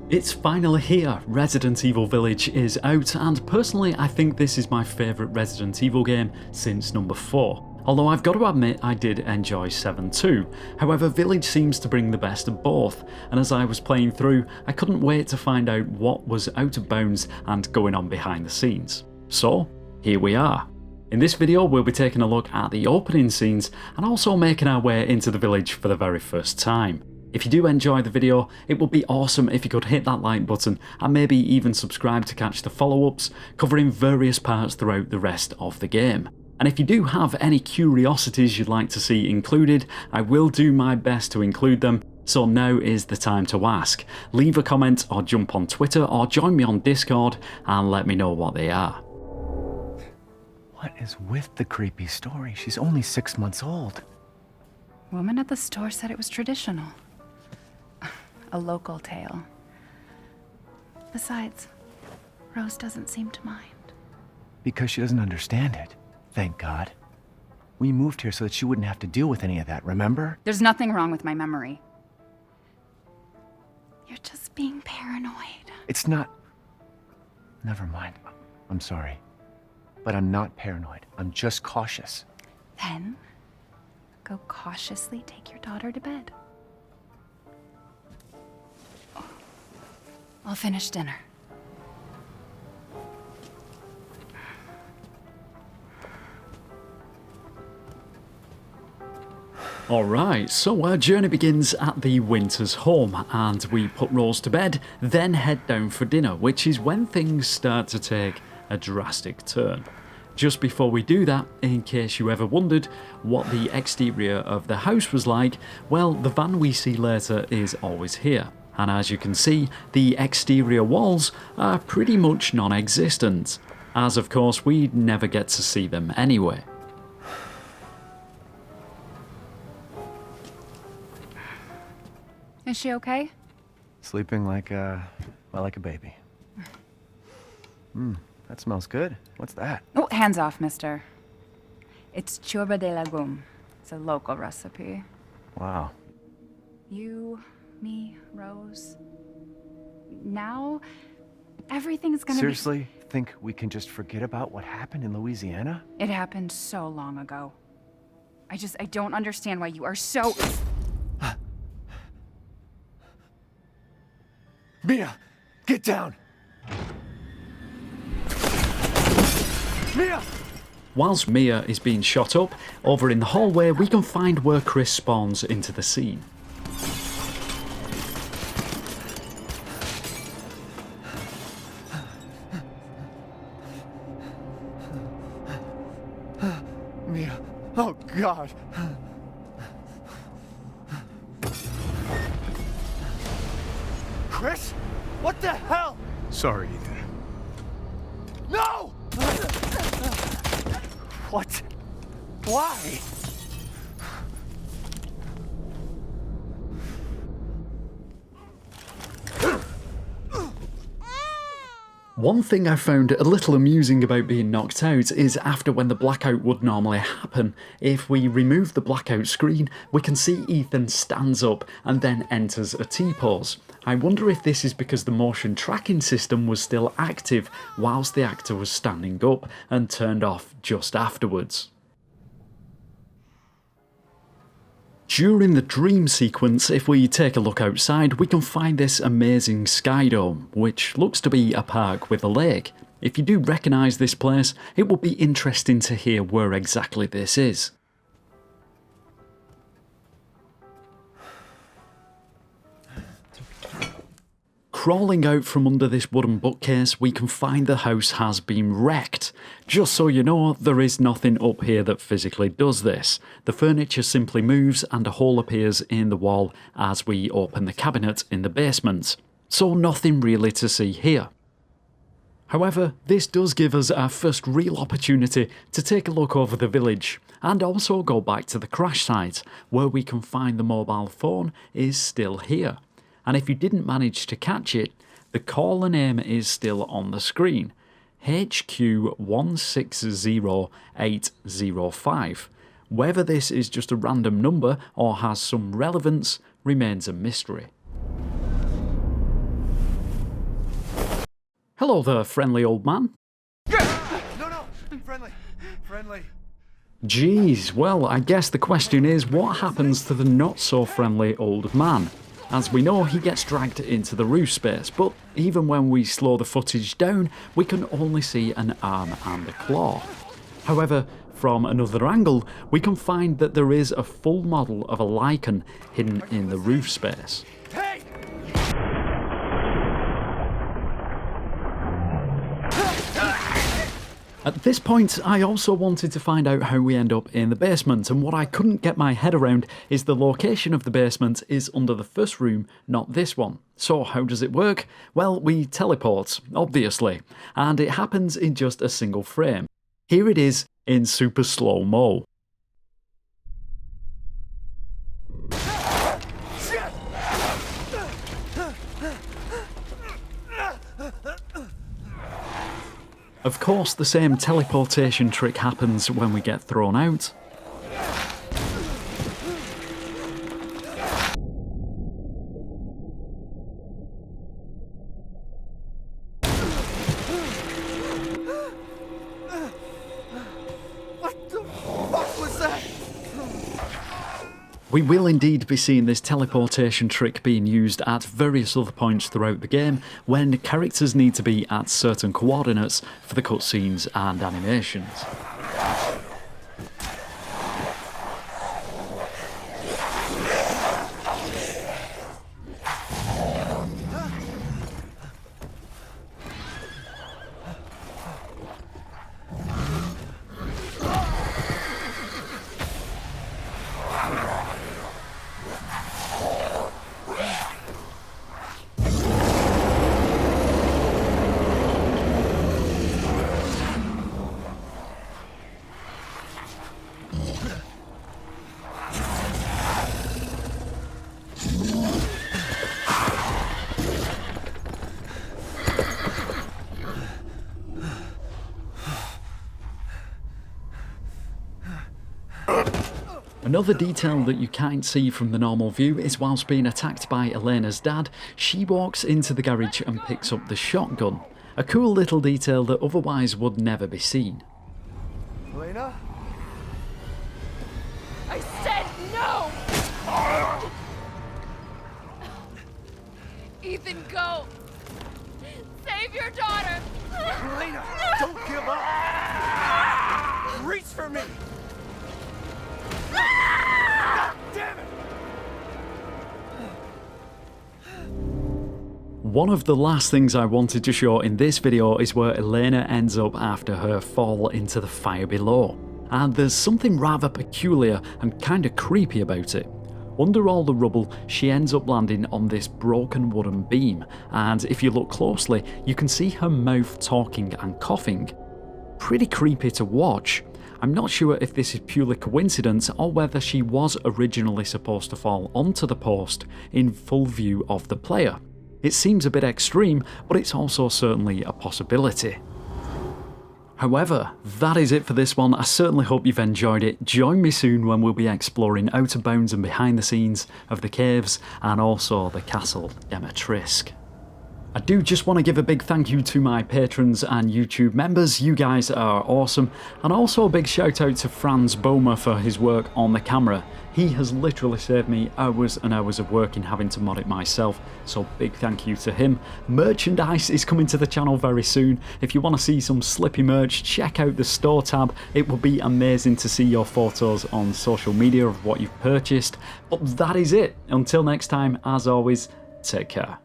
It's finally here, Resident Evil Village is out, and personally I think this is my favourite Resident Evil game since number 4. Although I've got to admit I did enjoy 7 too. However, Village seems to bring the best of both, and as I was playing through, I couldn't wait to find out what was out of bounds and going on behind the scenes. So, here we are. In this video we'll be taking a look at the opening scenes and also making our way into the village for the very first time. If you do enjoy the video, it would be awesome if you could hit that like button and maybe even subscribe to catch the follow-ups covering various parts throughout the rest of the game. And if you do have any curiosities you'd like to see included, I will do my best to include them, so now is the time to ask. Leave a comment or jump on Twitter or join me on Discord and let me know what they are. What is with the creepy story? She's only 6 months old. Woman at the store said it was traditional. A local tale. Besides, Rose doesn't seem to mind. Because she doesn't understand it. Thank God. We moved here so that she wouldn't have to deal with any of that, remember? There's nothing wrong with my memory. You're just being paranoid. It's not... Never mind. I'm sorry. But I'm not paranoid. I'm just cautious. Then, go cautiously take your daughter to bed. I'll finish dinner. Alright, so our journey begins at the Winter's home and we put Rose to bed, then head down for dinner, which is when things start to take a drastic turn. Just before we do that, in case you ever wondered what the exterior of the house was like, well, the van we see later is always here. And as you can see, the exterior walls are pretty much non-existent, as of course we never get to see them anyway. Is she okay? Sleeping like a baby. That smells good. What's that? Oh, hands off, mister. It's churba de legume. It's a local recipe. Wow. You, me, Rose. Now, everything's gonna Seriously? Think we can just forget about what happened in Louisiana? It happened so long ago. I don't understand why you are so... Mia! Get down! Mia! Whilst Mia is being shot up, over in the hallway we can find where Chris spawns into the scene. Mia! Oh God! Chris? What the hell? Sorry, Ethan. No! What? Why? One thing I found a little amusing about being knocked out is after when the blackout would normally happen, if we remove the blackout screen, we can see Ethan stands up and then enters a T-pose. I wonder if this is because the motion tracking system was still active whilst the actor was standing up and turned off just afterwards. During the dream sequence, if we take a look outside, we can find this amazing sky dome, which looks to be a park with a lake. If you do recognise this place, it would be interesting to hear where exactly this is. Crawling out from under this wooden bookcase, we can find the house has been wrecked. Just so you know, there is nothing up here that physically does this. The furniture simply moves and a hole appears in the wall as we open the cabinet in the basement. So nothing really to see here. However, this does give us our first real opportunity to take a look over the village and also go back to the crash site where we can find the mobile phone is still here. And if you didn't manage to catch it, the caller name is still on the screen, HQ160805. Whether this is just a random number or has some relevance remains a mystery. Hello there, friendly old man. No, friendly. Jeez, well, I guess the question is, what happens to the not-so-friendly old man? As we know, he gets dragged into the roof space, but even when we slow the footage down, we can only see an arm and a claw. However, from another angle, we can find that there is a full model of a lichen hidden in the roof space. Hey! At this point, I also wanted to find out how we end up in the basement, and what I couldn't get my head around is the location of the basement is under the first room, not this one. So how does it work? Well, we teleport, obviously, and it happens in just a single frame. Here it is in super slow-mo. Of course, the same teleportation trick happens when we get thrown out. What the fuck was that? We will indeed be seeing this teleportation trick being used at various other points throughout the game when characters need to be at certain coordinates for the cutscenes and animations. Another detail that you can't see from the normal view is whilst being attacked by Elena's dad, she walks into the garage and picks up the shotgun. A cool little detail that otherwise would never be seen. Elena? I said no! Ethan, go! Save your daughter! Elena, don't give up! Reach for me! God damn it! One of the last things I wanted to show in this video is where Elena ends up after her fall into the fire below. And there's something rather peculiar and kinda creepy about it. Under all the rubble, she ends up landing on this broken wooden beam, and if you look closely, you can see her mouth talking and coughing. Pretty creepy to watch. I'm not sure if this is purely coincidence or whether she was originally supposed to fall onto the post in full view of the player. It seems a bit extreme, but it's also certainly a possibility. However, that is it for this one. I certainly hope you've enjoyed it. Join me soon when we'll be exploring out of bounds and behind the scenes of the caves and also the castle Demetrisk. I do just want to give a big thank you to my patrons and YouTube members. You guys are awesome. And also a big shout out to Frans Bouma for his work on the camera. He has literally saved me hours and hours of work in having to mod it myself, so big thank you to him. Merchandise is coming to the channel very soon. If you want to see some Slippy merch, check out the store tab. It would be amazing to see your photos on social media of what you've purchased. But that is it. Until next time, as always, take care.